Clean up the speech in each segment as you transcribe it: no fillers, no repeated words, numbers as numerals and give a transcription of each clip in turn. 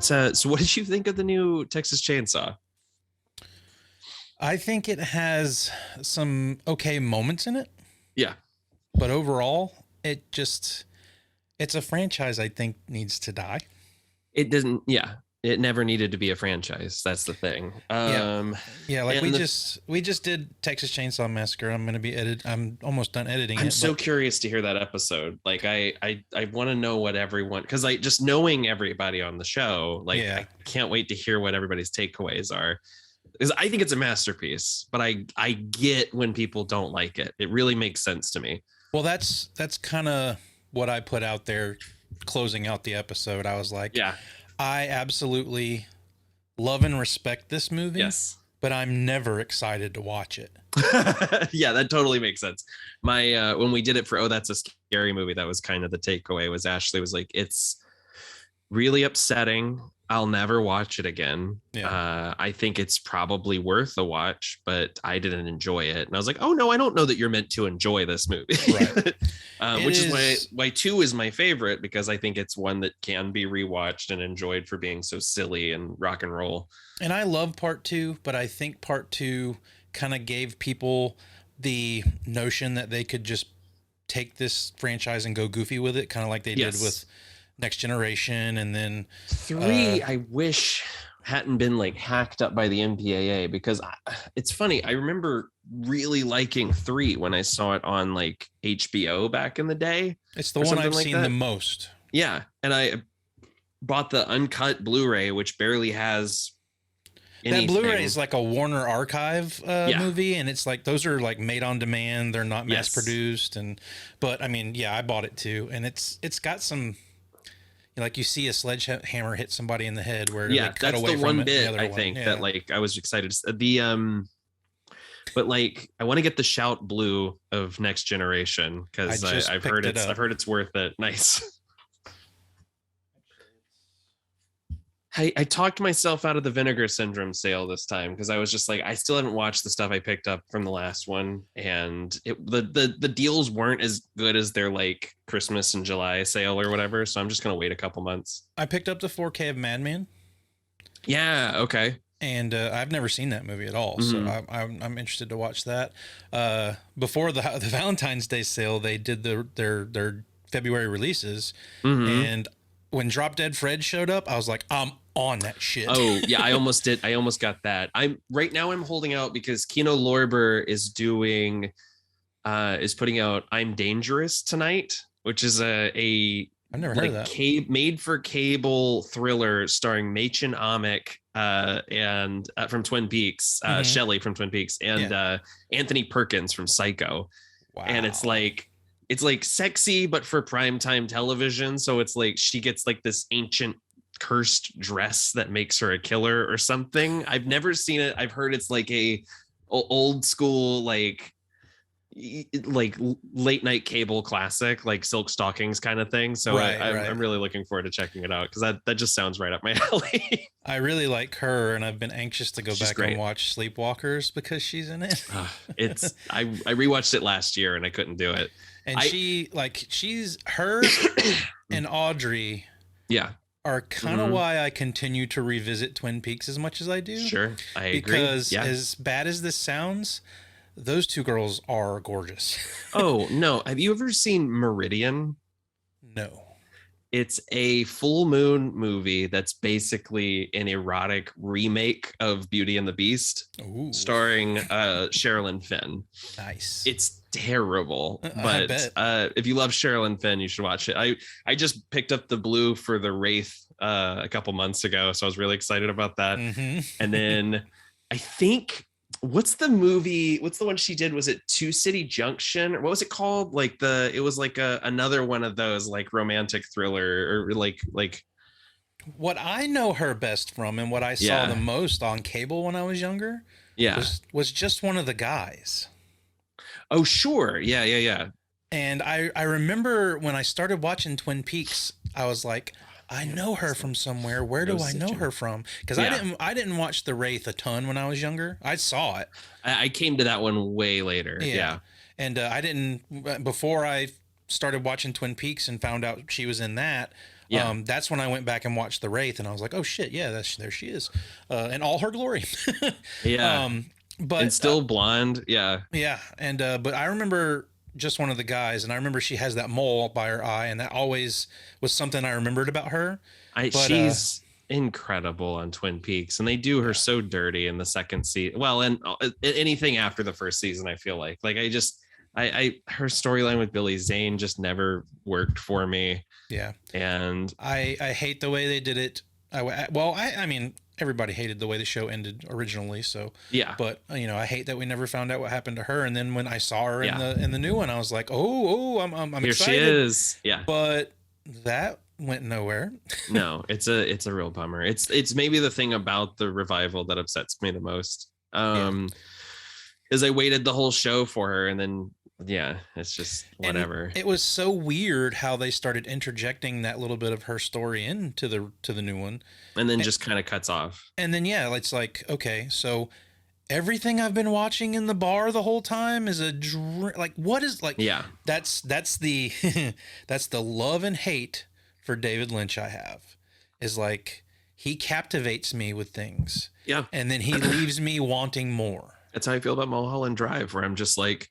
So what did you think of the new Texas Chainsaw? I think it has some okay moments in it, Yeah, but overall, it's a franchise I think needs to die. it doesn't. Yeah, it never needed to be a franchise. That's the thing. Yeah. Yeah, like And we just did Texas Chainsaw Massacre. I'm almost done editing I'm it, so but curious to hear that episode. Like, I want to know what everyone, because I just knowing everybody on the show, like, yeah. I can't wait to hear what everybody's takeaways are. Because I think it's a masterpiece, but I get when people don't like it. It really makes sense to me. Well, that's kind of what I put out there closing out the episode. I was like, Yeah. I absolutely love and respect this movie, Yes. but I'm never excited to watch it. Yeah, that totally makes sense. My when we did it for That's a Scary Movie, that was kind of the takeaway. Was Ashley was like, it's really upsetting. I'll never watch it again. Yeah. I think it's probably worth a watch, but I didn't enjoy it. And I was like, oh no, I don't know that you're meant to enjoy this movie. Right. Which is why two is my favorite, because I think it's one that can be rewatched and enjoyed for being so silly and rock and roll. And I love part two, but I think part two kind of gave people the notion that they could just take this franchise and go goofy with it, kind of like they did with Next Generation. And then three, I wish hadn't been like hacked up by the MPAA, because it's funny. I remember really liking three when I saw it on like HBO back in the day. It's the one I've seen the most. Yeah. And I bought the uncut Blu-ray, which barely has anything. That Blu-ray is like a Warner Archive movie, and it's like those are like made on demand. They're not mass produced, but I mean, yeah, I bought it too, and it's got some. Like you see a sledgehammer hit somebody in the head, where they cut that's away the from one it, bit I think that like I was excited but like I want to get the shout blue of Next Generation, because I've heard it's worth it. Nice. I talked myself out of the Vinegar Syndrome sale this time, because I was just like, I still haven't watched the stuff I picked up from the last one, and the deals weren't as good as their like Christmas and July sale or whatever. So I'm just gonna wait a couple months. I picked up the 4K of Madman. Yeah. Okay. And I've never seen that movie at all, so I'm interested to watch that. Before the Valentine's Day sale, they did their February releases, and when Drop Dead Fred showed up, I was like, I'm on that shit. Oh yeah, I almost did. I almost got that. I'm holding out because Kino Lorber is putting out I'm Dangerous tonight, which is a I've never heard of that. Made for cable thriller starring Machen Amick and from Twin Peaks, Shelley from Twin Peaks, and Anthony Perkins from Psycho. Wow. And it's like sexy, but for primetime television. So it's like she gets like this ancient cursed dress that makes her a killer or something. I've never seen it. I've heard it's like a old school, like late night cable classic, like Silk Stockings kind of thing. So I'm really looking forward to checking it out, because that just sounds right up my alley. I really like her, and I've been anxious to go back and watch Sleepwalkers because she's in it. I rewatched it last year and I couldn't do it. And she's her and Audrey. Yeah. Are kind of why I continue to revisit Twin Peaks as much as I do. Sure. I agree. Because as bad as this sounds, those two girls are gorgeous. Oh, no. Have you ever seen Meridian? No. It's a full moon movie that's basically an erotic remake of Beauty and the Beast. Ooh. Starring Sherilyn Fenn. Nice. It's terrible, but if you love Sherilyn Fenn, you should watch it. I just picked up the blue for The Wraith a couple months ago, so I was really excited about that. And then I think what's the one she did? Was it Two City Junction, or what was it called? Like it was like another one of those like romantic thriller, or like what I know her best from, and what I saw the most on cable when I was younger, was Just One of the Guys. Oh sure, yeah. And I remember when I started watching Twin Peaks, I was like, I know her from somewhere. Where do I know her from? Because I didn't watch The Wraith a ton when I was younger. I saw it. I came to that one way later. Yeah. And I didn't, before I started watching Twin Peaks and found out she was in that, that's when I went back and watched The Wraith, and I was like, oh shit, yeah, there she is, in all her glory. Yeah. But and still blonde. Yeah. Yeah, and but I remember just one of the guys, and I remember she has that mole by her eye, and that always was something I remembered about her. She's incredible on Twin Peaks, and they do her so dirty in the second season. Well, and anything after the first season, I feel like her storyline with Billy Zane just never worked for me. Yeah, and I hate the way they did it. I mean, everybody hated the way the show ended originally, so yeah. But I hate that we never found out what happened to her. And then when I saw her in the new one, I was like, I'm Here excited. She is. Yeah, but that went nowhere. No, it's a real bummer. It's maybe the thing about the revival that upsets me the most. Is I waited the whole show for her, and then it's just whatever. And it was so weird how they started interjecting that little bit of her story into the new one, and then just kind of cuts off. And then it's like, okay, so everything I've been watching in the bar the whole time is what is like? Yeah, that's the that's the love and hate for David Lynch I have, is like, he captivates me with things, and then he leaves me wanting more. That's how I feel about Mulholland Drive, where I'm just like,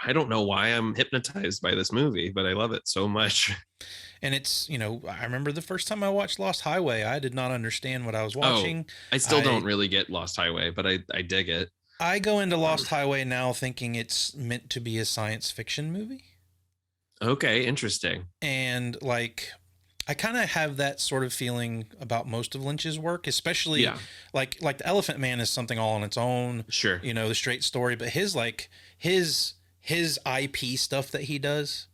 I don't know why I'm hypnotized by this movie, but I love it so much. And it's, I remember the first time I watched Lost Highway, I did not understand what I was watching. I still don't really get Lost Highway, but I dig it. I go into Lost Highway now thinking it's meant to be a science fiction movie. Okay, interesting. And like, I kind of have that sort of feeling about most of Lynch's work, especially like The Elephant Man is something all on its own. Sure. The straight story, but his IP stuff that he does.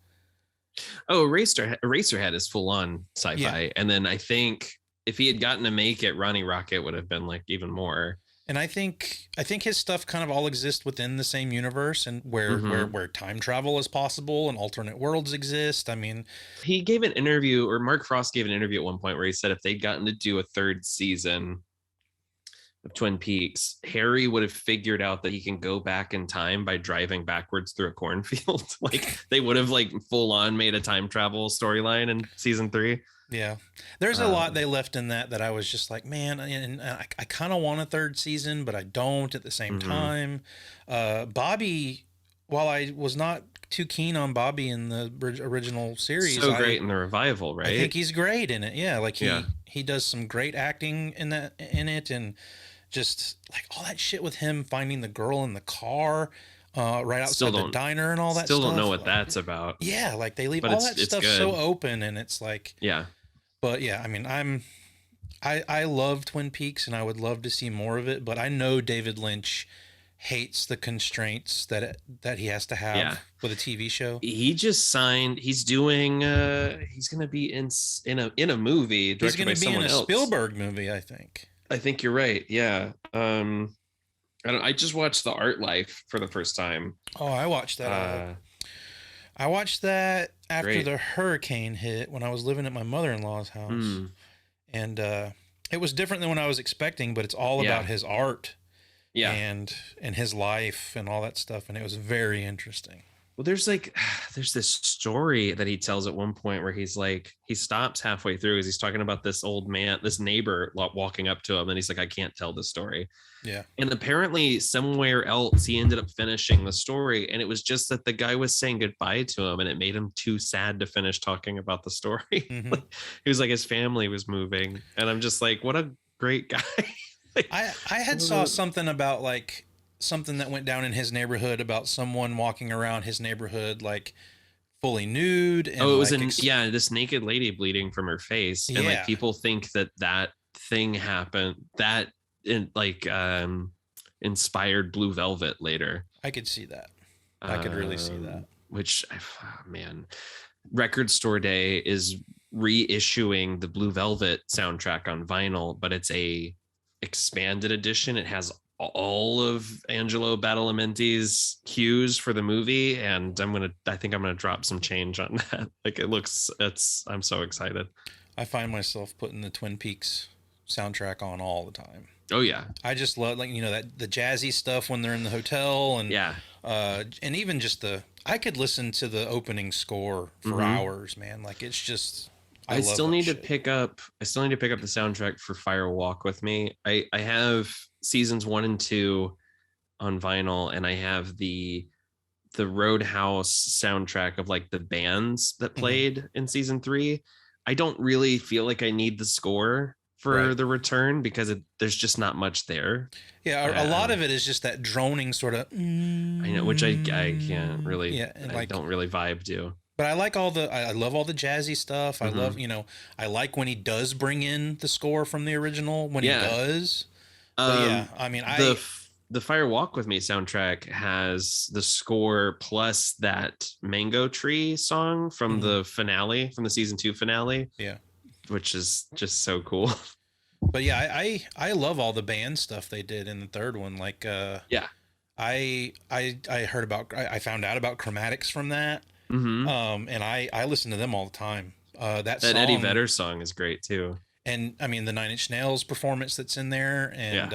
Oh, Eraserhead is full on sci-fi. And then I think if he had gotten to make it, Ronnie Rocket would have been like even more. And I think his stuff kind of all exists within the same universe, and where time travel is possible and alternate worlds exist. I mean, he gave an interview, or Mark Frost gave an interview at one point where he said if they'd gotten to do a third season of Twin Peaks, Harry would have figured out that he can go back in time by driving backwards through a cornfield. Like, they would have like full on made a time travel storyline in season 3. Yeah, there's a lot they left in that I was just like, man, and I kind of want a third season, but I don't at the same time. Bobby, while I was not too keen on Bobby in the original series, so great in the revival, right? I think he's great in it. Yeah, like he does some great acting in it, and just like all that shit with him finding the girl in the car. Right outside the diner and all that still stuff. Don't know what that's about. Yeah, like they leave all that stuff so open, and it's like, but yeah, I mean, I love Twin Peaks, and I would love to see more of it, but I know David Lynch hates the constraints that he has to have with a TV show. He just signed. He's doing. He's going to be in a movie directed by someone else. He's going to be in a Spielberg movie, I think. I think you're right. Yeah. I just watched The Art Life for the first time. Oh, I watched that. I watched that after the hurricane hit when I was living at my mother-in-law's house. And it was different than what I was expecting, but it's all about his art and his life and all that stuff. And it was very interesting. Well, there's this story that he tells at one point where he's like, he stops halfway through as he's talking about this old man, this neighbor walking up to him. And he's like, I can't tell the story. Yeah. And apparently somewhere else he ended up finishing the story. And it was just that the guy was saying goodbye to him, and it made him too sad to finish talking about the story. He was like, his family was moving. And I'm just like, what a great guy. I had saw something about like, something that went down in his neighborhood about someone walking around his neighborhood like fully nude. And it was this naked lady bleeding from her face, and like people think that thing happened, that inspired Blue Velvet later. I could see that. I could really see that. Which, man, Record Store Day is reissuing the Blue Velvet soundtrack on vinyl, but it's a expanded edition. It has all of Angelo Badalamenti's cues for the movie, and I think I'm gonna drop some change on that. Like, I'm so excited. I find myself putting the Twin Peaks soundtrack on all the time. Oh yeah, I just love, like, that the jazzy stuff when they're in the hotel, and And even just I could listen to the opening score for hours, man. Like it's just, I still need to shit. pick up the soundtrack for Fire Walk with Me. I have seasons 1 and 2 on vinyl, and I have the Roadhouse soundtrack of like the bands that played in season 3. I don't really feel like I need the score for the return because there's just not much there. Yeah, a lot of it is just that droning sort of. I know, which I can't really. Yeah, and I don't really vibe to. But I like I love all the jazzy stuff. I love, I like when he does bring in the score from the original when he does. But yeah, I mean, the Fire Walk with Me soundtrack has the score plus that Mango Tree song from the finale, from the season 2 finale. Yeah, which is just so cool. But yeah, I love all the band stuff they did in the third one. Like, I found out about Chromatics from that. And I listen to them all the time. That song, Eddie Vedder song is great too. And I mean the Nine Inch Nails performance that's in there, and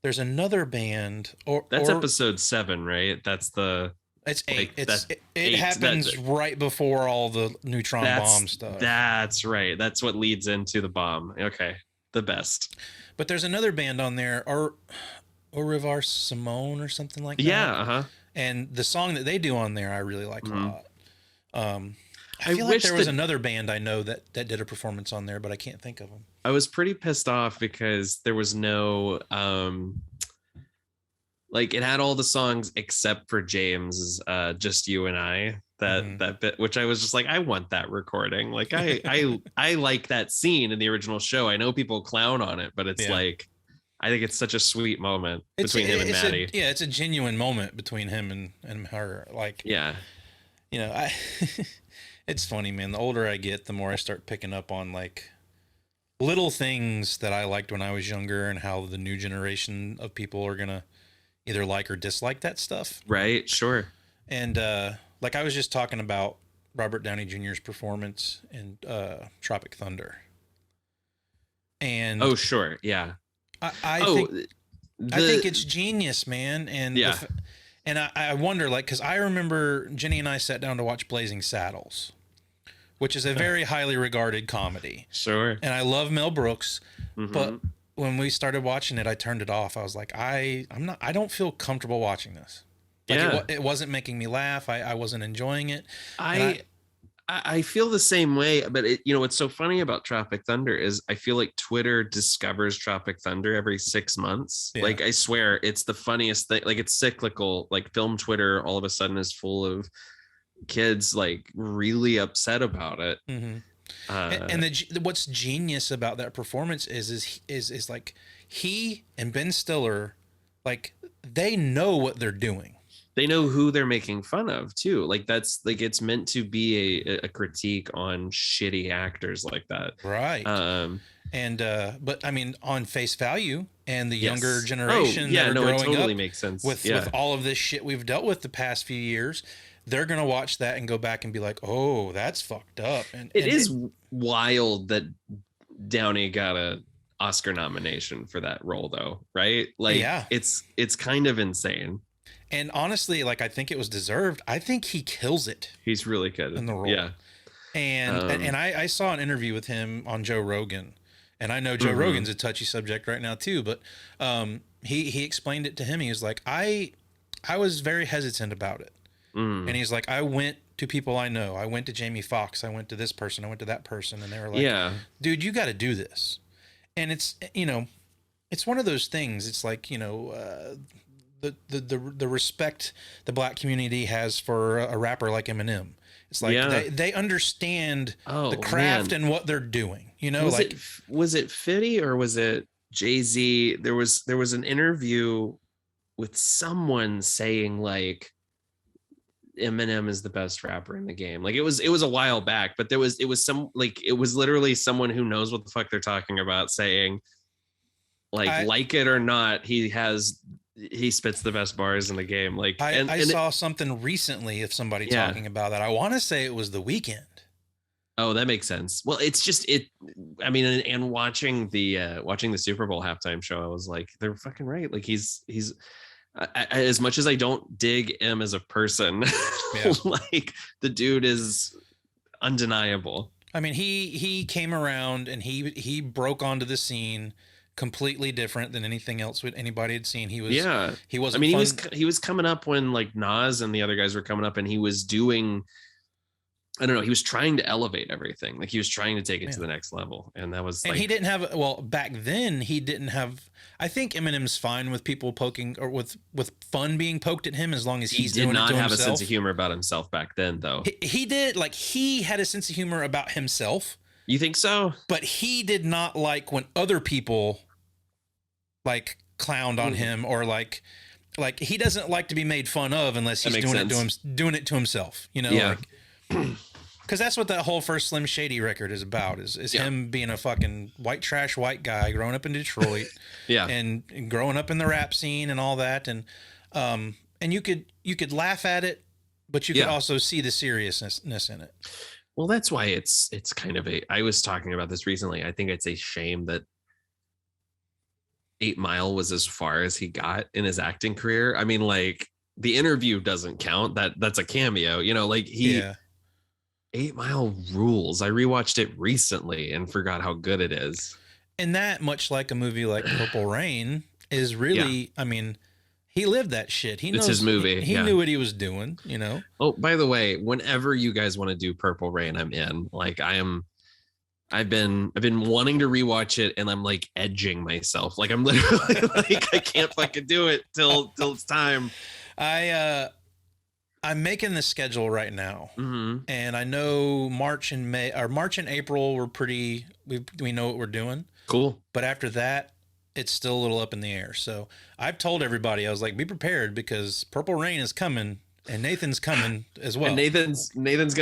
there's another band. That's episode 7, right? That's the. It's 8. It happens right before all the neutron bomb stuff. That's right. That's what leads into the bomb. Okay, the best. But there's another band on there, Au Revoir Simone or something like that. Yeah, And the song that they do on there, I really like a lot. I feel like there was another band I know that did a performance on there, but I can't think of them. I was pretty pissed off because there was no like it had all the songs except for James's Just You and I, that bit, which I was just like, I want that recording. Like I like that scene in the original show. I know people clown on it, but it's like, I think it's such a sweet moment between him and Maddie. It's a genuine moment between him and her. Like, it's funny, man. The older I get, the more I start picking up on like little things that I liked when I was younger and how the new generation of people are going to either like or dislike that stuff. Right. Sure. And, like I was just talking about Robert Downey Jr.'s performance in, Tropic Thunder. And oh, sure. Yeah. I think it's genius, man. And and I wonder, like, because I remember Jenny and I sat down to watch Blazing Saddles, which is a very highly regarded comedy. Sure. And I love Mel Brooks, but when we started watching it, I turned it off. I was like, I don't feel comfortable watching this. Like it wasn't making me laugh. I wasn't enjoying it. I feel the same way, but what's so funny about Tropic Thunder is I feel like Twitter discovers Tropic Thunder every 6 months. Yeah. Like I swear it's the funniest thing. Like it's cyclical. Like film Twitter all of a sudden is full of kids like really upset about it. And what's genius about that performance is like he and Ben Stiller, like they know what they're doing. They know who they're making fun of too. Like that's like it's meant to be a critique on shitty actors like that. Right. But I mean, on face value and the younger generation that are growing it totally up makes sense. with all of this shit we've dealt with the past few years, they're gonna watch that and go back and be like, "Oh, that's fucked up." And it is wild that Downey got a Oscar nomination for that role, though, right? Like, it's kind of insane. And honestly, like I think it was deserved. I think he kills it. He's really good in the role. Yeah. And I saw an interview with him on Joe Rogan, and I know Joe Rogan's a touchy subject right now too. But he explained it to him. He was like, I was very hesitant about it, and he's like, I went to people I know. I went to Jamie Foxx. I went to this person. I went to that person, and they were like, dude, you got to do this. And it's it's one of those things. It's like the respect the black community has for a rapper like Eminem. It's like they understand the craft and what they're doing. Was it 50 or was it Jay-Z? There was an interview with someone saying like Eminem is the best rapper in the game. Like it was a while back, but it was literally someone who knows what the fuck they're talking about saying like it or not, he spits the best bars in the game. Like I saw something recently of somebody talking about that. I want to say it was The Weeknd. Oh, that makes sense. Well, it's just I mean, and watching the Super Bowl halftime show, I was like, they're fucking right. Like he's As much as I don't dig him as a person, Yeah. like the dude is undeniable. I mean, he came around and he broke onto the scene completely different than anything else anybody had seen. He wasn't. I mean, fun. he was coming up when like Nas and the other guys were coming up, and he was doing, I don't know, he was trying to elevate everything. Like he was trying to take it to the next level. And that was, and like, he didn't have, well, back then he didn't have, I think Eminem's fine with people poking, or with fun being poked at him, as long as he's doing it to himself. He did not have a sense of humor about himself back then, though. He did, like, he had a sense of humor about himself. You think so? But he did not like when other people like clowned on him, or like he doesn't like to be made fun of unless he's doing it to himself, you know? Yeah. Because that's what that whole first Slim Shady record is about, is him being a fucking white trash white guy growing up in Detroit. and growing up in the rap scene and all that. And you could laugh at it, but you could also see the seriousness in it. Well, that's why it's kind of I was talking about this recently. I think it's a shame that 8 Mile was as far as he got in his acting career. I mean, like, The Interview doesn't count. That's a cameo, you know, like 8 Mile rules. I rewatched it recently and forgot how good it is. And that, much like a movie like Purple Rain, is really, I mean, he lived that shit. It's his movie. He knew what he was doing, you know? Oh, by the way, whenever you guys want to do Purple Rain, I'm in. Like, I've been wanting to rewatch it, and I'm like edging myself. Like, I'm literally like, I can't fucking do it till it's time. I'm making the schedule right now, and I know March and April we're pretty. We know what we're doing. Cool. But after that, it's still a little up in the air. So I've told everybody, I was like, be prepared, because Purple Rain is coming, and Nathan's coming as well. And Nathan's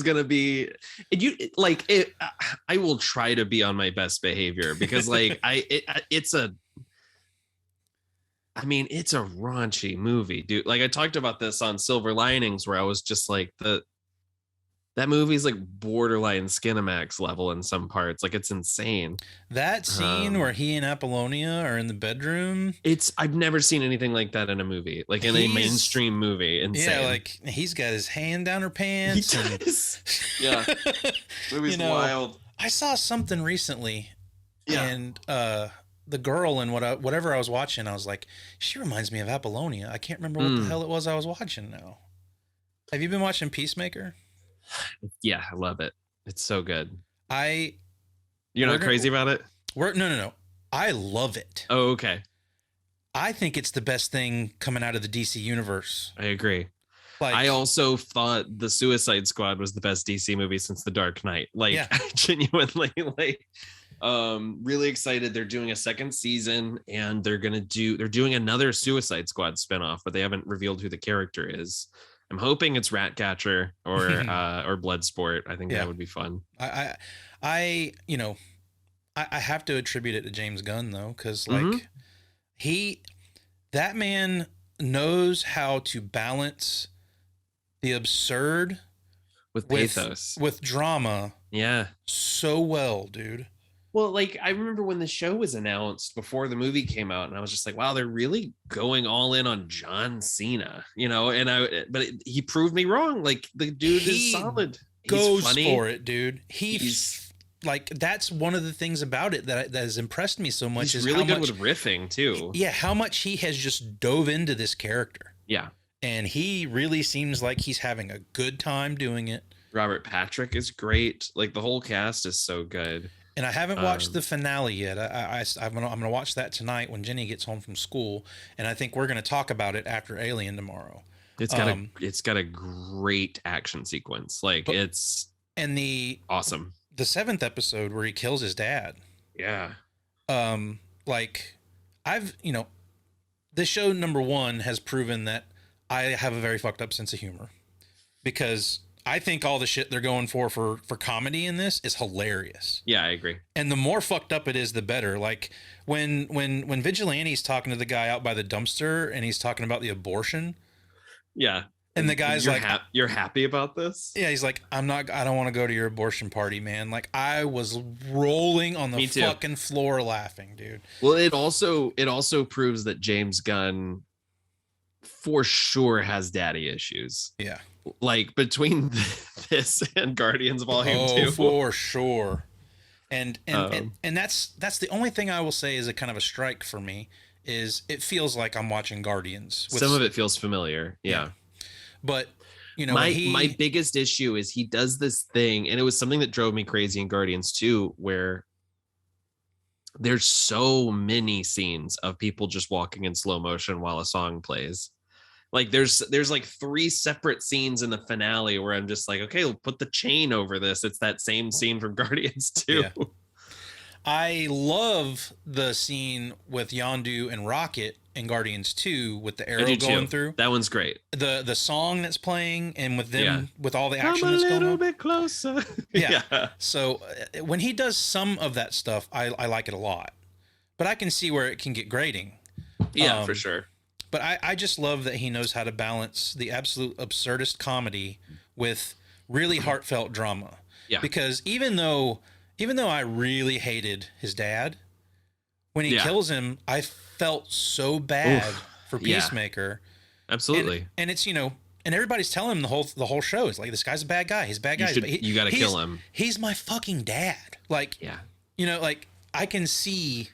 gonna be. And you like it. I will try to be on my best behavior, because like it's a raunchy movie, dude. Like, I talked about this on Silver Linings, where I was just like, that movie's like borderline Skinamax level in some parts. Like, it's insane. That scene where he and Apollonia are in the bedroom. I've never seen anything like that in a movie, like in a mainstream movie. Insane. Yeah, like he's got his hand down her pants. He does. Yeah. Movie's wild. I saw something recently, and the girl in whatever I was watching, I was like, she reminds me of Apollonia. I can't remember what the hell it was I was watching now. Have you been watching Peacemaker? Yeah, I love it. It's so good. You're not crazy about it? No. I love it. Oh, okay. I think it's the best thing coming out of the DC universe. I agree. Like, I also thought the Suicide Squad was the best DC movie since The Dark Knight. Like, I genuinely really excited. They're doing a second season, and they're doing another Suicide Squad spinoff, but they haven't revealed who the character is. I'm hoping it's Ratcatcher or Bloodsport. I think that would be fun. I have to attribute it to James Gunn, though, because like that man knows how to balance the absurd with pathos, with drama. Yeah, so well, dude. Well, like, I remember when the show was announced before the movie came out, and I was just like, wow, they're really going all in on John Cena, you know? But he proved me wrong. Like, the dude is solid. Goes for it, dude. He's like, that's one of the things about it that has impressed me so much. He's really good with riffing too. Yeah, how much he has just dove into this character. Yeah. And he really seems like he's having a good time doing it. Robert Patrick is great. Like, the whole cast is so good. And I haven't watched the finale yet. I'm gonna watch that tonight when Jenny gets home from school, and I think we're gonna talk about it after Alien tomorrow. It's got a great action sequence. Like, it's awesome. The 7th episode where he kills his dad. Yeah. Like, this show, number one, has proven that I have a very fucked up sense of humor, because I think all the shit they're going for comedy in this is hilarious. Yeah, I agree. And the more fucked up it is, the better. Like, when Vigilante's talking to the guy out by the dumpster and he's talking about the abortion. Yeah. And the guy's like, you're happy about this? Yeah, he's like, I don't want to go to your abortion party, man. Like, I was rolling on the fucking floor laughing, dude. Well, it also proves that James Gunn for sure has daddy issues. Yeah. Like between this and Guardians Volume 2. Oh, for sure. And that's the only thing I will say is a kind of a strike for me is it feels like I'm watching Guardians. Some of it feels familiar. Yeah. But you know, my biggest issue is he does this thing, and it was something that drove me crazy in Guardians 2, where there's so many scenes of people just walking in slow motion while a song plays. Like there's like 3 separate scenes in the finale where I'm just like, okay, we'll put the chain over this. It's that same scene from Guardians 2. Yeah. I love the scene with Yondu and Rocket in Guardians 2 with the arrow going through. That one's great. The song that's playing and with them with all the action that's going on. A little bit closer. Yeah. So when he does some of that stuff, I like it a lot. But I can see where it can get grating. Yeah, for sure. But I just love that he knows how to balance the absolute absurdist comedy with really heartfelt drama. Yeah. Because even though I really hated his dad, when he kills him, I felt so bad for Peacemaker. Yeah. Absolutely. And it's, you know, and everybody's telling him the whole show is like, this guy's a bad guy. He's a bad guy. You got to kill him. He's my fucking dad. Like, you know, like I can see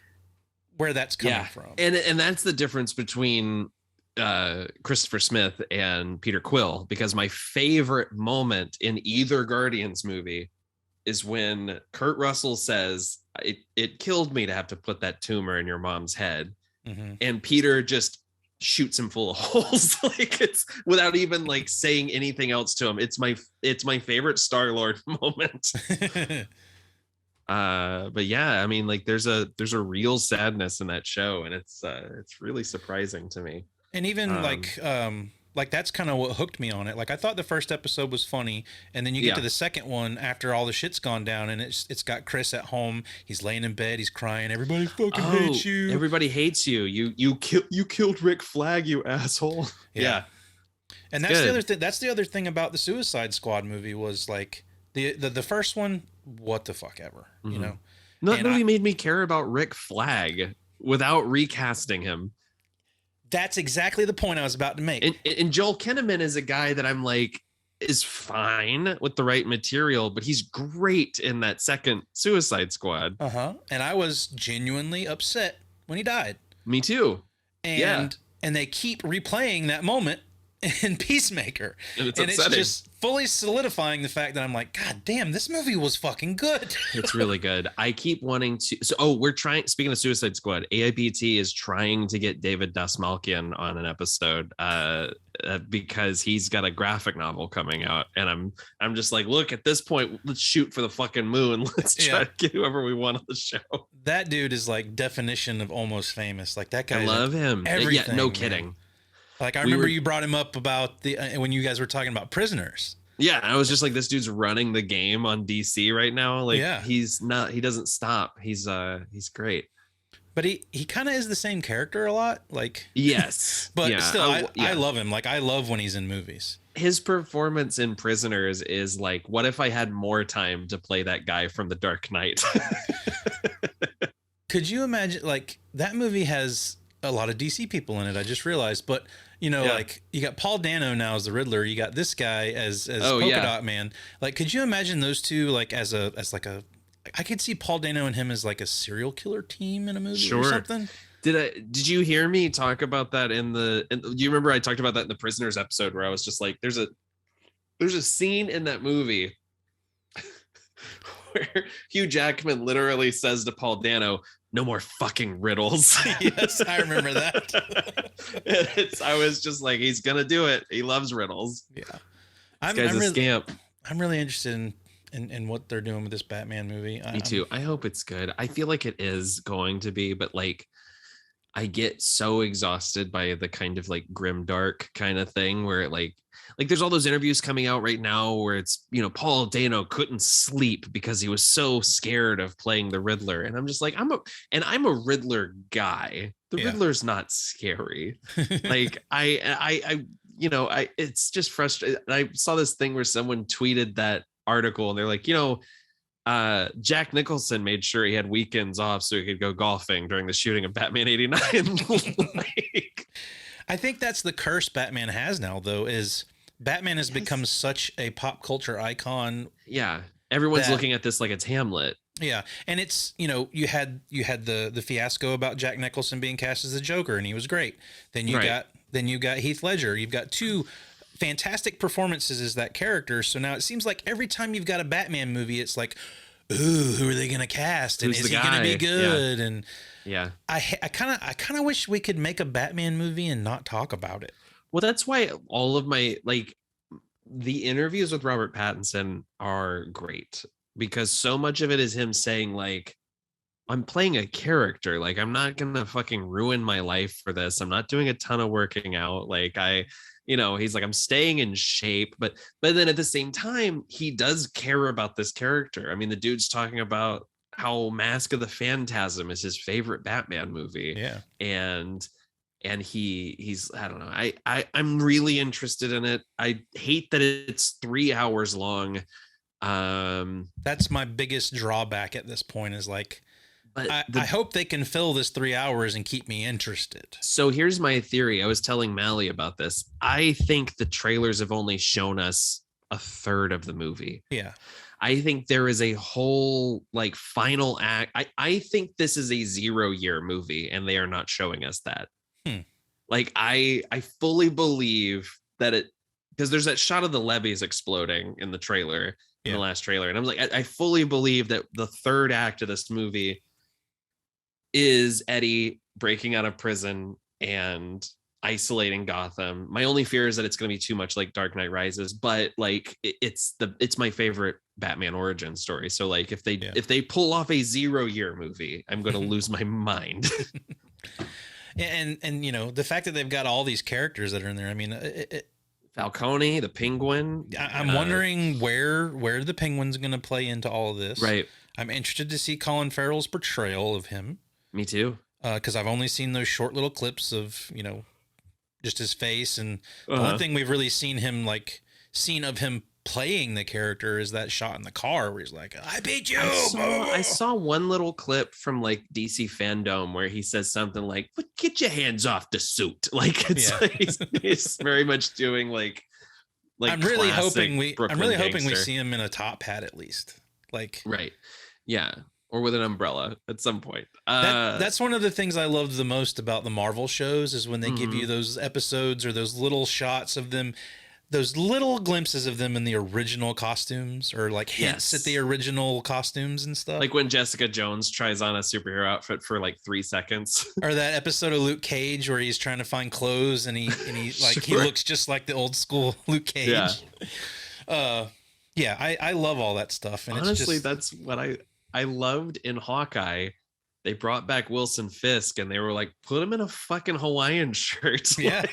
where that's coming from. And that's the difference between Christopher Smith and Peter Quill, because my favorite moment in either Guardians movie is when Kurt Russell says, it killed me to have to put that tumor in your mom's head. Mm-hmm. And Peter just shoots him full of holes. Like, it's without even like saying anything else to him. It's my favorite Star-Lord moment. But yeah, I mean, like there's a real sadness in that show, and it's really surprising to me. And even like that's kind of what hooked me on it. Like I thought the first episode was funny, and then you get to the second one after all the shit's gone down, and it's got Chris at home. He's laying in bed, he's crying. Everybody fucking hates you. Everybody hates you. You killed Rick Flag, you asshole. Yeah. And that's the other thing. That's the other thing about the Suicide Squad movie was like the first one. What the fuck ever, you know? That movie made me care about Rick Flag without recasting him. That's exactly the point I was about to make. And Joel Kinnaman is a guy that I'm like is fine with the right material, but he's great in that second Suicide Squad. And I was genuinely upset when he died. Me too. And they keep replaying that moment in Peacemaker, and it's just fully solidifying the fact that I'm like, God damn, this movie was fucking good. It's really good. I keep wanting to. So, we're trying. Speaking of Suicide Squad, AIPT is trying to get David Dastmalchian on an episode because he's got a graphic novel coming out, and I'm just like, look, at this point, let's shoot for the fucking moon. Let's try to get whoever we want on the show. That dude is like definition of almost famous. Like that guy. I love him. Everything, no kidding. Man. Like I remember you brought him up about when you guys were talking about Prisoners. Yeah, I was just like, this dude's running the game on DC right now. Like he's not. He doesn't stop. He's great. But he kind of is the same character a lot. Like yes, but still, I love him. Like I love when he's in movies. His performance in Prisoners is like, what if I had more time to play that guy from The Dark Knight? Could you imagine? Like that movie has a lot of DC people in it. I just realized, but. You know, like you got Paul Dano now as the Riddler. You got this guy as Polka Dot Man. Like, could you imagine those two like as like a? I could see Paul Dano and him as like a serial killer team in a movie or something. Did you hear me talk about that do you remember I talked about that in the Prisoners episode where I was just like, there's a scene in that movie where Hugh Jackman literally says to Paul Dano, "No more fucking riddles." Yes, I remember that. I was just like, he's gonna do it. He loves riddles. Yeah, this guy's a scamp. I'm really interested in what they're doing with this Batman movie. Me too. I hope it's good. I feel like it is going to be, but like, I get so exhausted by the kind of like grim dark kind of thing where it like there's all those interviews coming out right now where it's, you know, Paul Dano couldn't sleep because he was so scared of playing the Riddler. And I'm just like, I'm a Riddler guy. The Riddler's not scary. Like I you know, it's just frustrating. I saw this thing where someone tweeted that article and they're like, you know, Jack Nicholson made sure he had weekends off so he could go golfing during the shooting of Batman 89. Like, I think that's the curse Batman has now, though, is Batman has become such a pop culture icon. Yeah. Everyone's looking at this like it's Hamlet. Yeah. And it's, you know, you had the fiasco about Jack Nicholson being cast as the Joker, and he was great. Then you got Heath Ledger. You've got two fantastic performances as that character. So now it seems like every time you've got a Batman movie, it's like, ooh, who are they going to cast? And is he going to be good? And yeah, I kind of wish we could make a Batman movie and not talk about it. Well, that's why all of my, like, the interviews with Robert Pattinson are great, because so much of it is him saying, like, I'm playing a character. Like, I'm not going to fucking ruin my life for this. I'm not doing a ton of working out. Like, he's like, I'm staying in shape, but then at the same time, he does care about this character. I mean, the dude's talking about how Mask of the Phantasm is his favorite Batman movie. Yeah. And he's, I don't know. I'm really interested in it. I hate that it's 3 hours long. That's my biggest drawback at this point, is like, but I hope they can fill this 3 hours and keep me interested. So here's my theory. I was telling Mally about this. I think the trailers have only shown us a third of the movie. Yeah. I think there is a whole, like, final act. I think this is a 0 year movie and they are not showing us that. Like, I fully believe that it, because there's that shot of the levees exploding in the trailer, in the last trailer. And I'm like, I fully believe that the third act of this movie is Eddie breaking out of prison and isolating Gotham. My only fear is that it's going to be too much like Dark Knight Rises, but like it's my favorite Batman origin story. So like if they pull off a 0 year movie, I'm going to lose my mind. And you know, the fact that they've got all these characters that are in there, I mean, Falcone, the Penguin. I'm wondering where the Penguin's going to play into all of this. Right. I'm interested to see Colin Farrell's portrayal of him. Me too. Because I've only seen those short little clips of, you know, just his face, and the only thing we've really seen of him playing the character is that shot in the car where he's like, I beat you. I saw one little clip from like DC Fandom where he says something like, but get your hands off the suit. Like, it's he's very much doing like I'm really hoping we gangster. see him in a top hat at least. Like, right. Yeah. Or with an umbrella at some point. That's one of the things I loved the most about the Marvel shows, is when they give you those episodes or those little shots of them, those little glimpses of them in the original costumes, or like hints at the original costumes and stuff. Like when Jessica Jones tries on a superhero outfit for like 3 seconds. Or that episode of Luke Cage where he's trying to find clothes and he like he looks just like the old school Luke Cage. Yeah. I love all that stuff. And honestly, it's just, that's what I loved in Hawkeye. They brought back Wilson Fisk and they were like, put him in a fucking Hawaiian shirt. Yeah.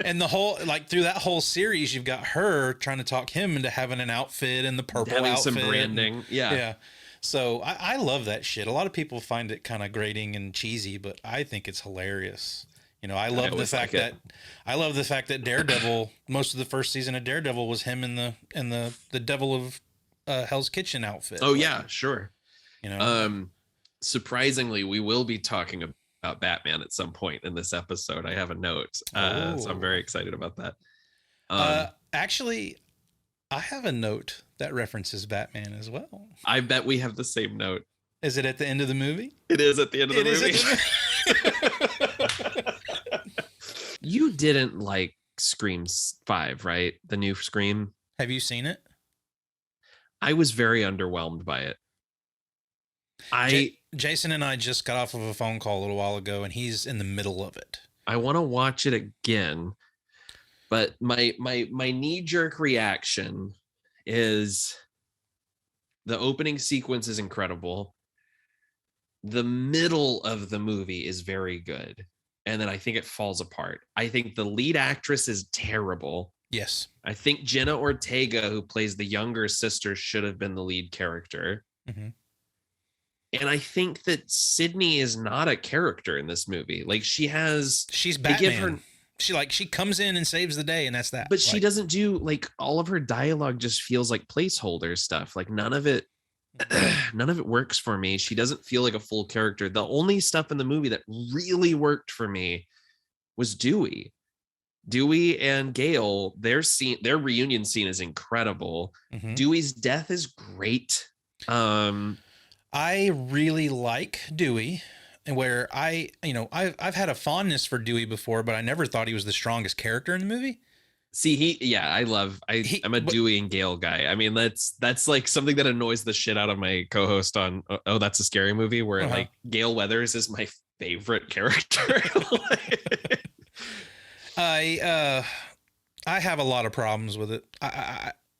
And the whole, like, through that whole series, you've got her trying to talk him into having an outfit and the purple having outfit. some branding. Yeah. So I love that shit. A lot of people find it kind of grating and cheesy, but I think it's hilarious. You know, I love the fact that Daredevil, most of the first season of Daredevil was him in the Devil of Hell's Kitchen outfit. Oh, yeah, sure. You know, surprisingly, we will be talking about Batman at some point in this episode. I have a note, so I'm very excited about that. Actually, I have a note that references Batman as well. I bet we have the same note. Is it at the end of the movie? It is at the end of the movie. You didn't like Scream 5, right? The new Scream. Have you seen it? I was very underwhelmed by it. Jason and I just got off of a phone call a little while ago, and he's in the middle of it. I want to watch it again, but my knee-jerk reaction is the opening sequence is incredible. The middle of the movie is very good, and then I think it falls apart. I think the lead actress is terrible. Yes. I think Jenna Ortega, who plays the younger sister, should have been the lead character. Mm-hmm. And I think that Sydney is not a character in this movie. Like she's Batman. She comes in and saves the day, and that's that. But she doesn't do, like, all of her dialogue just feels like placeholder stuff. Like none of it works for me. She doesn't feel like a full character. The only stuff in the movie that really worked for me was Dewey. Dewey and Gale, their reunion scene is incredible. Mm-hmm. Dewey's death is great. I really like Dewey, and where I've had a fondness for Dewey before, but I never thought he was the strongest character in the movie. See, I'm a Dewey and Gale guy. I mean, that's like something that annoys the shit out of my co-host on Oh, That's a Scary Movie, where like Gale Weathers is my favorite character. I have a lot of problems with it.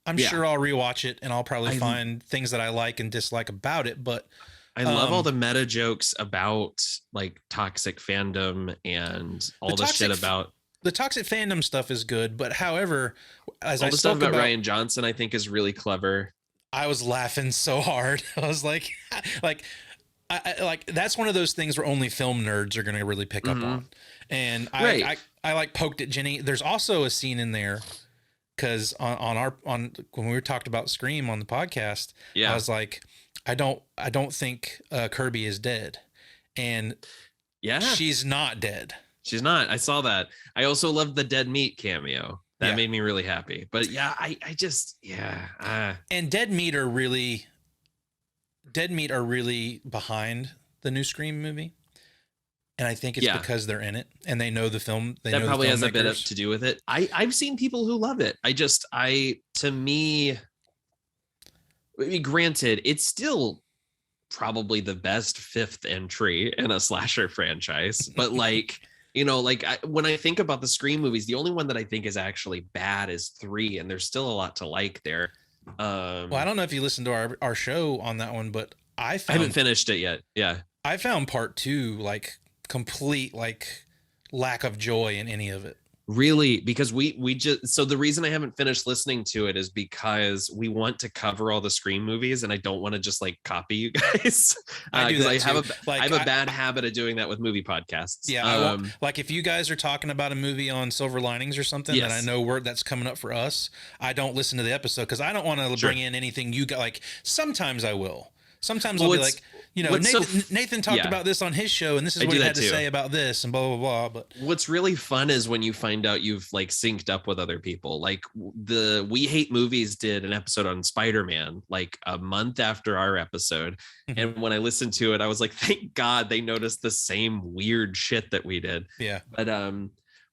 I'm sure I'll rewatch it and I'll probably find things that I like and dislike about it, but I love all the meta jokes about like toxic fandom and all the shit about the toxic fandom stuff is good, but however, as all the stuff about Ryan Johnson, I think is really clever. I was laughing so hard. I was like, I that's one of those things where only film nerds are going to really pick up on. And I like poked at Jenny. There's also a scene in there because on when we talked about Scream on the podcast, I was like, I don't think Kirby is dead, and she's not dead. She's not. I saw that. I also loved the dead meat cameo. That made me really happy. But and dead meat are really behind the new Scream movie. And I think it's because they're in it and they know the film. That probably has a bit to do with it. I've seen people who love it. Granted, it's still probably the best fifth entry in a slasher franchise. But like, when I think about the Scream movies, the only one that I think is actually bad is 3. And there's still a lot to like there. Well, I don't know if you listened to our show on that one, but I haven't finished it yet. Yeah. I found part 2, like, complete like lack of joy in any of it. Really? Because so the reason I haven't finished listening to it is because we want to cover all the Scream movies and I don't want to just like copy you guys. I have a bad habit of doing that with movie podcasts. Yeah. Like if you guys are talking about a movie on Silver Linings or something, and I know that's coming up for us, I don't listen to the episode because I don't want to bring in anything you got. Like sometimes I will. Sometimes I'll be like, Nathan talked about this on his show, and this is what he had to say about this, and blah, blah, blah. But what's really fun is when you find out you've like synced up with other people. Like the We Hate Movies did an episode on Spider-Man like a month after our episode. And when I listened to it, I was like, thank God they noticed the same weird shit that we did. Yeah. But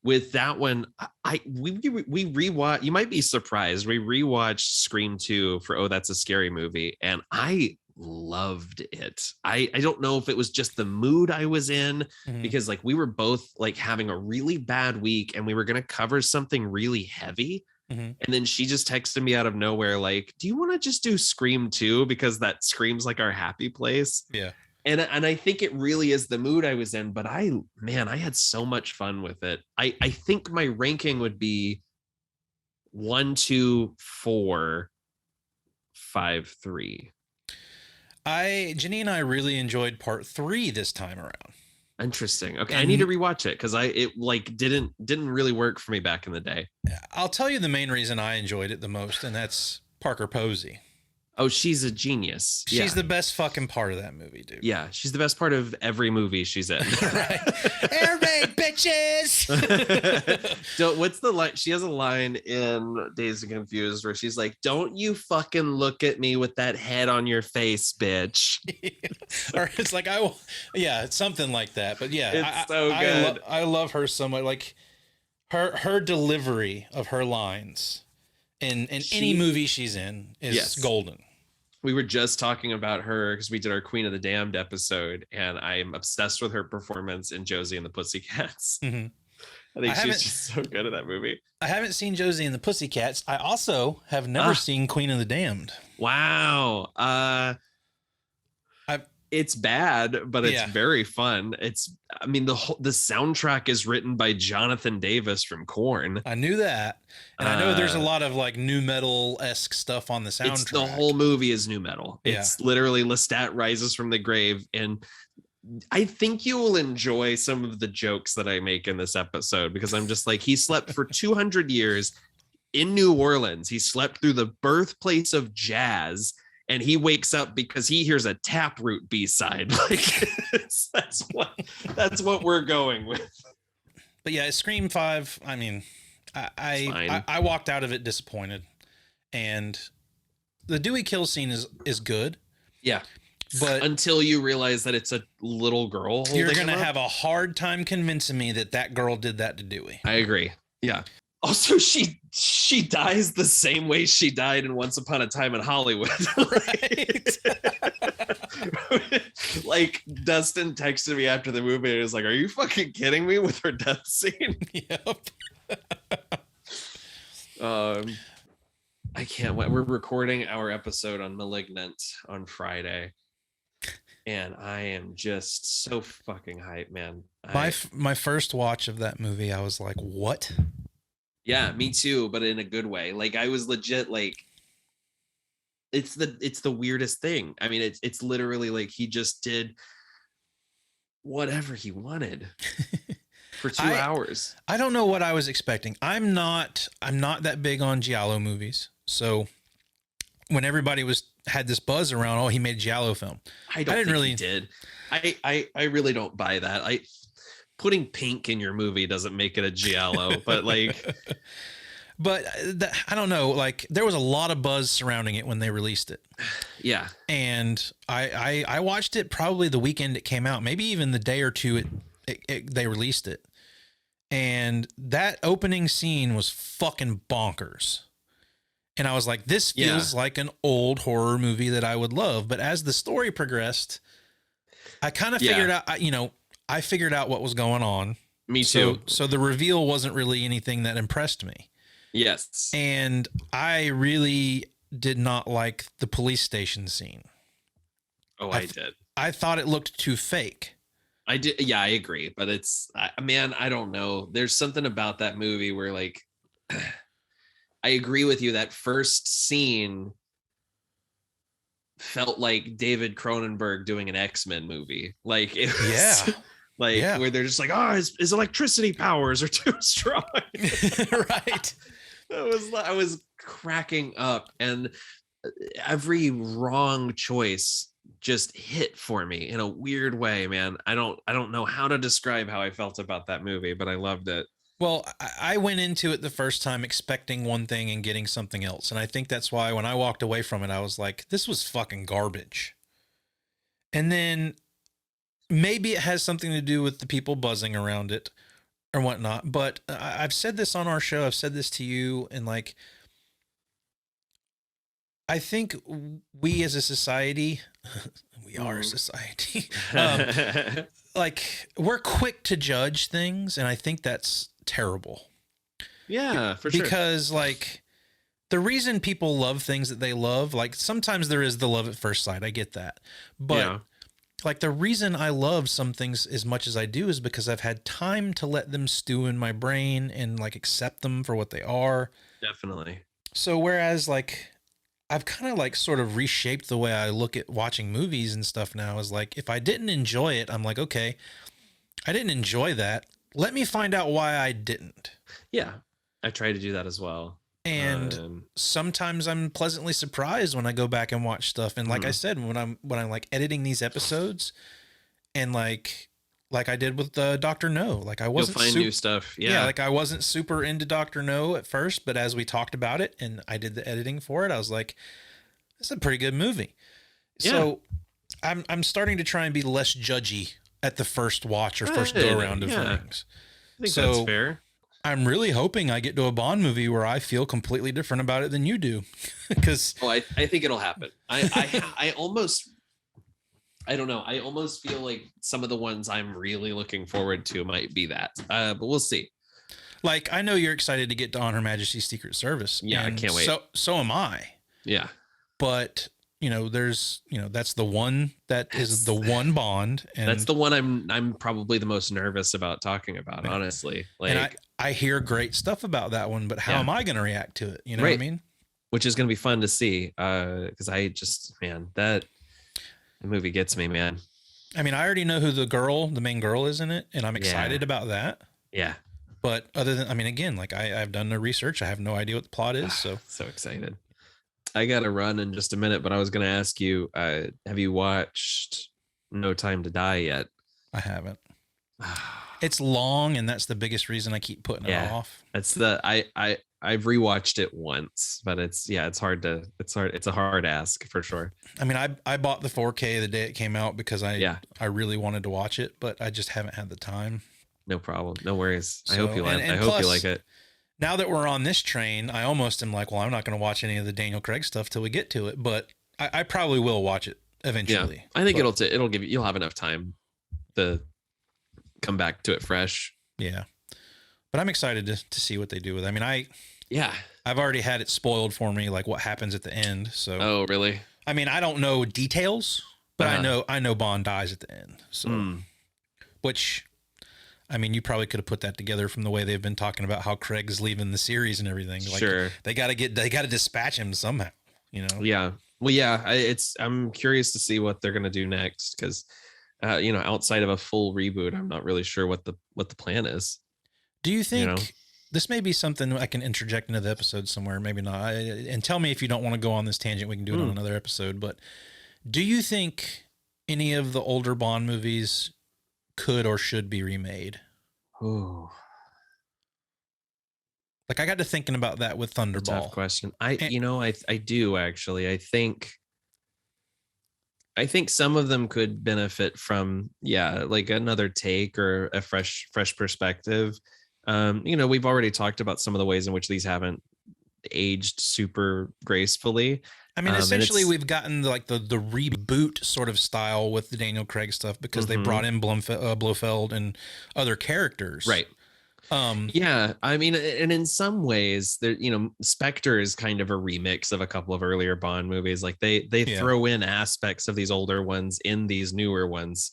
with that one, we rewatch. You might be surprised. We rewatched Scream 2 for Oh, That's a Scary Movie, and I loved it. I don't know if it was just the mood I was in, because like we were both like having a really bad week and we were going to cover something really heavy. And then she just texted me out of nowhere like, do you want to just do Scream 2 because that screams like our happy place? Yeah. And I think it really is the mood I was in, but I had so much fun with it. I think my ranking would be 1, 2, 4, 5, 3. Jenny and I really enjoyed part 3 this time around. Interesting. Okay, I need to rewatch it because it like didn't really work for me back in the day. I'll tell you the main reason I enjoyed it the most, and that's Parker Posey. Oh, she's a genius. She's the best fucking part of that movie, dude. Yeah, she's the best part of every movie she's in. Right. Air raid, bitches. What's the line? She has a line in Dazed and Confused where she's like, "Don't you fucking look at me with that head on your face, bitch." Or it's like it's something like that. But yeah, it's so good. I love her so much. Like her delivery of her lines in any movie she's in is golden. We were just talking about her because we did our Queen of the Damned episode, and I'm obsessed with her performance in Josie and the Pussycats. I think she's just so good at that movie. I haven't seen Josie and the Pussycats. I also have never seen Queen of the Damned. Wow. It's bad, but it's very fun. The soundtrack is written by Jonathan Davis from Korn. I knew that. And I know there's a lot of like new metal-esque stuff on the soundtrack. The whole movie is new metal. It's literally Lestat rises from the grave, and I think you will enjoy some of the jokes that I make in this episode, because I'm just like, he slept for 200 years in New Orleans. He slept through the birthplace of jazz, and he wakes up because he hears a Taproot B-side. Like, that's what we're going with. But yeah, Scream 5, I mean, I walked out of it disappointed. And the Dewey kill scene is good. Yeah. But until you realize that it's a little girl, you're going to have a hard time convincing me that girl did that to Dewey. I agree. Yeah. Also, she dies the same way she died in Once Upon a Time in Hollywood. Right? Like, Dustin texted me after the movie and was like, "Are you fucking kidding me with her death scene?" Yep. I can't wait. We're recording our episode on Malignant on Friday, and I am just so fucking hyped, man. My first watch of that movie, I was like, "What?" Yeah, me too, but in a good way. Like, I was legit like, it's the weirdest thing. I mean, it's literally like he just did whatever he wanted for 2 hours. I don't know what I was expecting. I'm not that big on giallo movies. So when everybody had this buzz around, oh, he made a giallo film. I didn't really did. I really don't buy that. Putting pink in your movie doesn't make it a giallo, but like, but I don't know. Like, there was a lot of buzz surrounding it when they released it. Yeah. And I watched it probably the weekend it came out, maybe even the day or two they released it. And that opening scene was fucking bonkers. And I was like, this feels like an old horror movie that I would love. But as the story progressed, I kind of figured out, I figured out what was going on. Me too. So the reveal wasn't really anything that impressed me. Yes. And I really did not like the police station scene. Oh, I did. I thought it looked too fake. I did. Yeah, I agree. But man, I don't know. There's something about that movie where, like, I agree with you. That first scene felt like David Cronenberg doing an X-Men movie. Like, it was, where they're just like, oh, his electricity powers are too strong. Right. I was cracking up, and every wrong choice just hit for me in a weird way, man. I don't know how to describe how I felt about that movie, but I loved it. Well, I went into it the first time expecting one thing and getting something else. And I think that's why when I walked away from it, I was like, this was fucking garbage. And then maybe it has something to do with the people buzzing around it or whatnot. But I've said this on our show. I've said this to you. And like, I think we as a society, we are a society, like, we're quick to judge things. And I think that's terrible. Yeah, for sure. Because like, the reason people love things that they love, like, sometimes there is the love at first sight. I get that. But like, the reason I love some things as much as I do is because I've had time to let them stew in my brain and like accept them for what they are. Definitely. So whereas like, I've kind of like sort of reshaped the way I look at watching movies and stuff now, is like, if I didn't enjoy it, I'm like, okay, I didn't enjoy that. Let me find out why I didn't. Yeah, I try to do that as well. And sometimes I'm pleasantly surprised when I go back and watch stuff. And like I said, when I'm like editing these episodes, and like I did with Dr. No, like I wasn't, you'll find new stuff. Yeah, like I wasn't super into Dr. No at first, but as we talked about it and I did the editing for it, I was like, this is a pretty good movie. Yeah. So I'm starting to try and be less judgy at the first watch or first go around of things. I think that's fair. I'm really hoping I get to a Bond movie where I feel completely different about it than you do. Because I think it'll happen. I almost, I don't know. I almost feel like some of the ones I'm really looking forward to might be that. But we'll see. Like, I know you're excited to get to On Her Majesty's Secret Service. Yeah, I can't wait. So am I. Yeah. But there's, that's the one is the one Bond, and that's the one I'm probably the most nervous about talking about, honestly. Like, and I hear great stuff about that one, but how am I going to react to it? You know what I mean? Which is going to be fun to see. Cause I just, man, that movie gets me, man. I mean, I already know who the main girl is in it, and I'm excited about that. Yeah. But other than, I mean, again, like I've done no research. I have no idea what the plot is. So excited. I got to run in just a minute, but I was going to ask you, have you watched No Time to Die yet? I haven't. It's long, and that's the biggest reason I keep putting it off. It's I've rewatched it once, but it's a hard ask for sure. I mean, I bought the 4K the day it came out because I really wanted to watch it, but I just haven't had the time. No problem. No worries. So, I hope you like it. I hope you like it. Now that we're on this train, I almost am like, well, I'm not going to watch any of the Daniel Craig stuff till we get to it, but I probably will watch it eventually. Yeah, I think it'll give you'll have enough time to come back to it fresh. Yeah. But I'm excited to see what they do with it. I mean, I've already had it spoiled for me, like what happens at the end. So. Oh, really? I mean, I don't know details, but I know Bond dies at the end. So, which, I mean, you probably could have put that together from the way they've been talking about how Craig's leaving the series and everything. Like, sure. They got to dispatch him somehow, you know? Yeah. Well, yeah, I'm curious to see what they're going to do next. Cause, outside of a full reboot, I'm not really sure what the plan is. Do you think this may be something I can interject into the episode somewhere? Maybe not. And tell me if you don't want to go on this tangent, we can do it on another episode, but do you think any of the older Bond movies could or should be remade? Oh, like I got to thinking about that with Thunderball. Tough question. I do actually. I think some of them could benefit from like another take or a fresh perspective. We've already talked about some of the ways in which these haven't aged super gracefully. I mean, essentially, we've gotten the reboot sort of style with the Daniel Craig stuff because they brought in Blofeld and other characters. Right. I mean, and in some ways, there, Spectre is kind of a remix of a couple of earlier Bond movies. Like they throw in aspects of these older ones in these newer ones.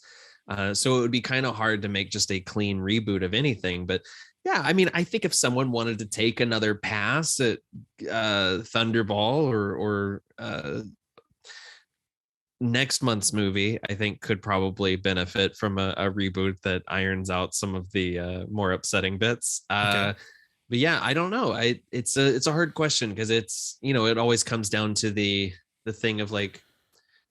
So it would be kind of hard to make just a clean reboot of anything. But yeah, I mean, I think if someone wanted to take another pass at Thunderball or next month's movie, I think could probably benefit from a reboot that irons out some of the more upsetting bits. Okay. But yeah, I don't know. It's a hard question because it's, it always comes down to the thing of like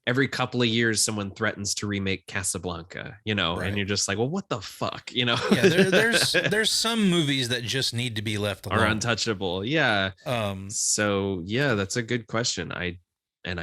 every couple of years someone threatens to remake Casablanca, right. And you're just like, well, what the fuck, Yeah, there's some movies that just need to be left alone. Are untouchable. Yeah. So yeah, that's a good question. I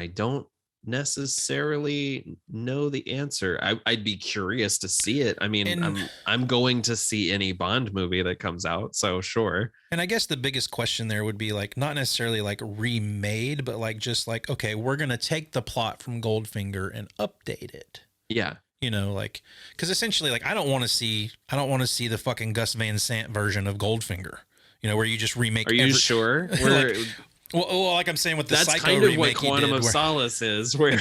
don't necessarily know the answer. I'd be curious to see it. I mean, I'm going to see any Bond movie that comes out, so sure. And I guess the biggest question there would be like not necessarily like remade, but like just like, okay, we're gonna take the plot from Goldfinger and update it. Yeah. Like, because essentially, like, I don't want to see the fucking Gus Van Sant version of Goldfinger. Where you just remake. Are you sure? Well, like I'm saying with the that's Psycho kind of what remake Quantum of Solace is, where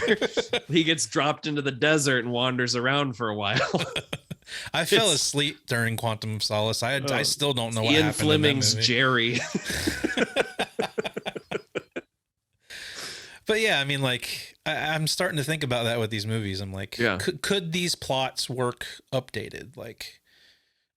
he gets dropped into the desert and wanders around for a while. I fell asleep during Quantum of Solace. I still don't know what Ian happened. Fleming's in that movie. Jerry. But yeah, I mean, like I'm starting to think about that with these movies. I'm like, could these plots work updated? Like,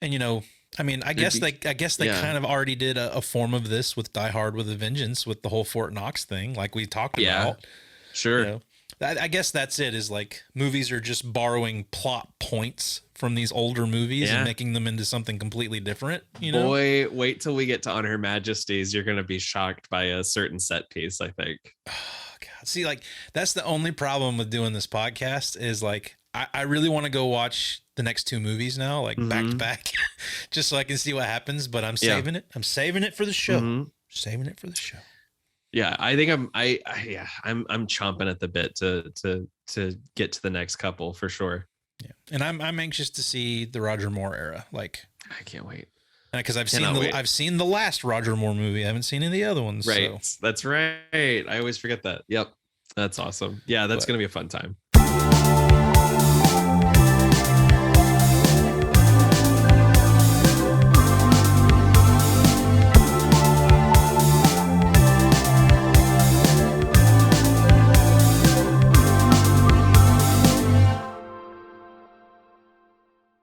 and I mean, I guess they kind of already did a form of this with Die Hard with a Vengeance with the whole Fort Knox thing, like we talked about. Sure. I guess that's it. Is like movies are just borrowing plot points from these older movies and making them into something completely different. Boy, wait till we get to On Her Majesty's. You're gonna be shocked by a certain set piece, I think. Oh God. See, like that's the only problem with doing this podcast is like I really want to go watch the next two movies now, like back to back, just so I can see what happens. But I'm saving it. I'm saving it for the show. Saving it for the show. Yeah, I think I'm chomping at the bit to get to the next couple for sure. Yeah, and I'm anxious to see the Roger Moore era. Like, I can't wait because I've seen the last Roger Moore movie. I haven't seen any of the other ones. Right, so. That's right. I always forget that. Yep, that's awesome. Yeah, that's gonna be a fun time.